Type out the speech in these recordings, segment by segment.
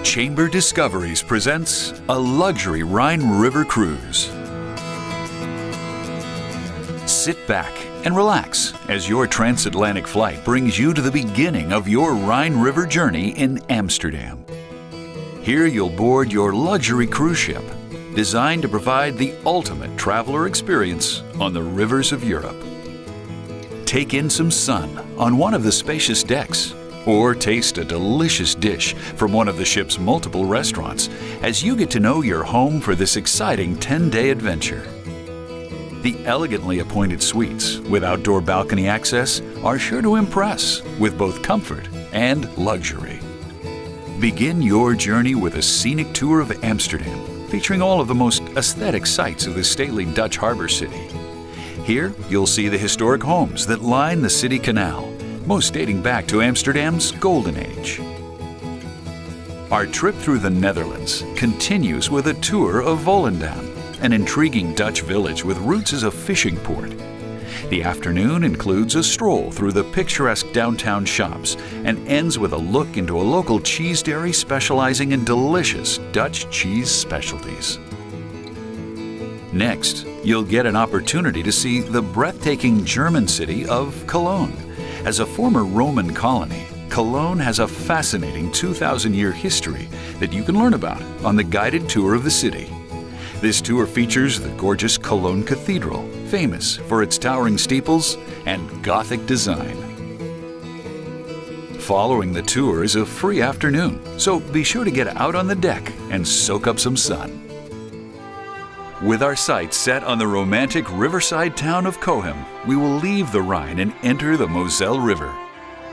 Chamber Discoveries presents a luxury Rhine River cruise. Sit back and relax as your transatlantic flight brings you to the beginning of your Rhine River journey in Amsterdam. Here you'll board your luxury cruise ship, designed to provide the ultimate traveler experience on the rivers of Europe. Take in some sun on one of the spacious decks, or taste a delicious dish from one of the ship's multiple restaurants as you get to know your home for this exciting 10-day adventure. The elegantly appointed suites with outdoor balcony access are sure to impress with both comfort and luxury. Begin your journey with a scenic tour of Amsterdam, featuring all of the most aesthetic sights of this stately Dutch harbor city. Here, you'll see the historic homes that line the city canal, most dating back to Amsterdam's golden age. Our trip through the Netherlands continues with a tour of Volendam, an intriguing Dutch village with roots as a fishing port. The afternoon includes a stroll through the picturesque downtown shops and ends with a look into a local cheese dairy specializing in delicious Dutch cheese specialties. Next, you'll get an opportunity to see the breathtaking German city of Cologne. As a former Roman colony, Cologne has a fascinating 2,000-year history that you can learn about on the guided tour of the city. This tour features the gorgeous Cologne Cathedral, famous for its towering steeples and Gothic design. Following the tour is a free afternoon, so be sure to get out on the deck and soak up some sun. With our sights set on the romantic riverside town of Cochem, we will leave the Rhine and enter the Moselle River.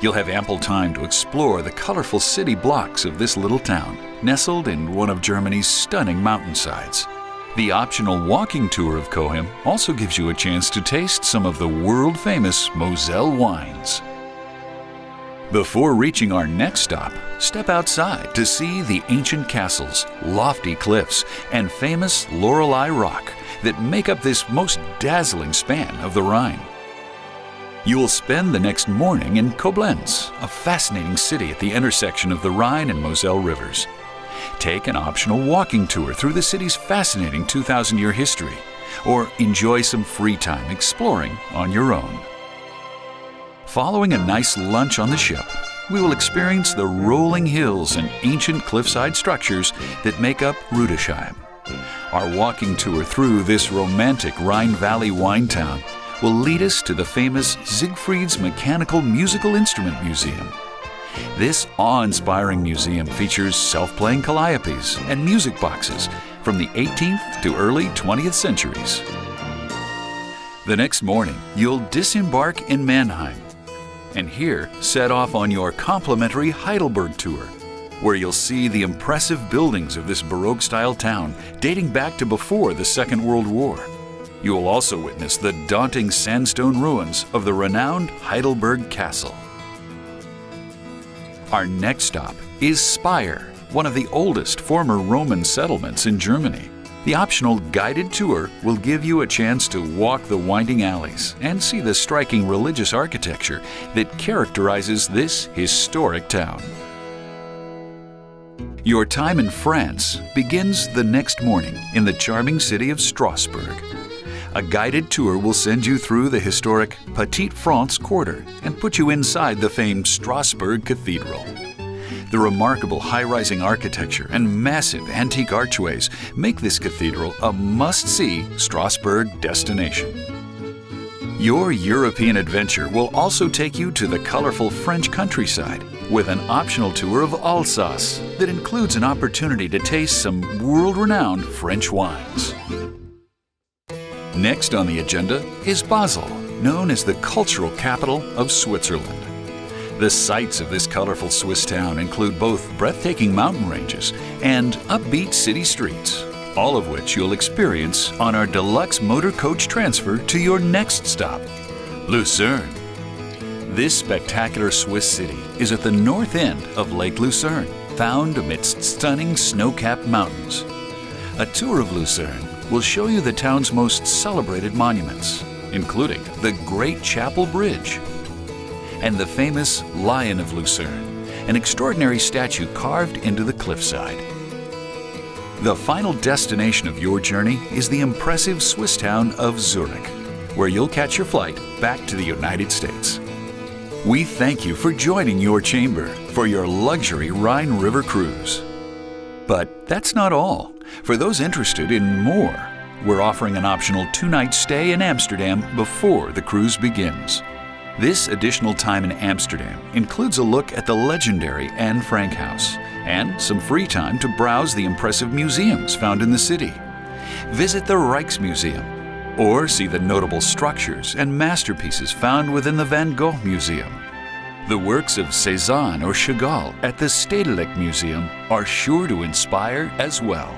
You'll have ample time to explore the colorful city blocks of this little town, nestled in one of Germany's stunning mountainsides. The optional walking tour of Cochem also gives you a chance to taste some of the world-famous Moselle wines. Before reaching our next stop, step outside to see the ancient castles, lofty cliffs, and famous Lorelei Rock that make up this most dazzling span of the Rhine. You will spend the next morning in Koblenz, a fascinating city at the intersection of the Rhine and Moselle rivers. Take an optional walking tour through the city's fascinating 2,000-year history, or enjoy some free time exploring on your own. Following a nice lunch on the ship, we will experience the rolling hills and ancient cliffside structures that make up Rudesheim. Our walking tour through this romantic Rhine Valley wine town will lead us to the famous Siegfried's Mechanical Musical Instrument Museum. This awe-inspiring museum features self-playing calliopes and music boxes from the 18th to early 20th centuries. The next morning, you'll disembark in Mannheim, and here set off on your complimentary Heidelberg tour, where you'll see the impressive buildings of this Baroque-style town dating back to before the Second World War. You will also witness the daunting sandstone ruins of the renowned Heidelberg Castle. Our next stop is Speyer, one of the oldest former Roman settlements in Germany. The optional guided tour will give you a chance to walk the winding alleys and see the striking religious architecture that characterizes this historic town. Your time in France begins the next morning in the charming city of Strasbourg. A guided tour will send you through the historic Petite France Quarter and put you inside the famed Strasbourg Cathedral. The remarkable high-rising architecture and massive antique archways make this cathedral a must-see Strasbourg destination. Your European adventure will also take you to the colorful French countryside with an optional tour of Alsace that includes an opportunity to taste some world-renowned French wines. Next on the agenda is Basel, known as the cultural capital of Switzerland. The sights of this colorful Swiss town include both breathtaking mountain ranges and upbeat city streets, all of which you'll experience on our deluxe motor coach transfer to your next stop, Lucerne. This spectacular Swiss city is at the north end of Lake Lucerne, found amidst stunning snow-capped mountains. A tour of Lucerne will show you the town's most celebrated monuments, including the Great Chapel Bridge and the famous Lion of Lucerne, an extraordinary statue carved into the cliffside. The final destination of your journey is the impressive Swiss town of Zurich, where you'll catch your flight back to the United States. We thank you for joining your chamber for your luxury Rhine River cruise. But that's not all. For those interested in more, we're offering an optional 2-night stay in Amsterdam before the cruise begins. This additional time in Amsterdam includes a look at the legendary Anne Frank House and some free time to browse the impressive museums found in the city. Visit the Rijksmuseum or see the notable structures and masterpieces found within the Van Gogh Museum. The works of Cézanne or Chagall at the Stedelijk Museum are sure to inspire as well.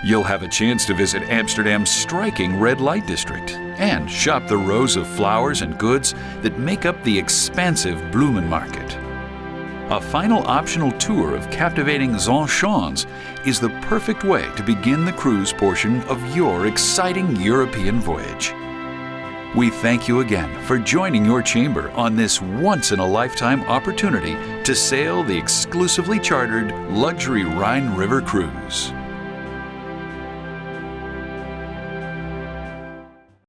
You'll have a chance to visit Amsterdam's striking red light district and shop the rows of flowers and goods that make up the expansive Bloemenmarkt. A final optional tour of captivating Zandschans is the perfect way to begin the cruise portion of your exciting European voyage. We thank you again for joining your chamber on this once-in-a-lifetime opportunity to sail the exclusively chartered luxury Rhine River cruise.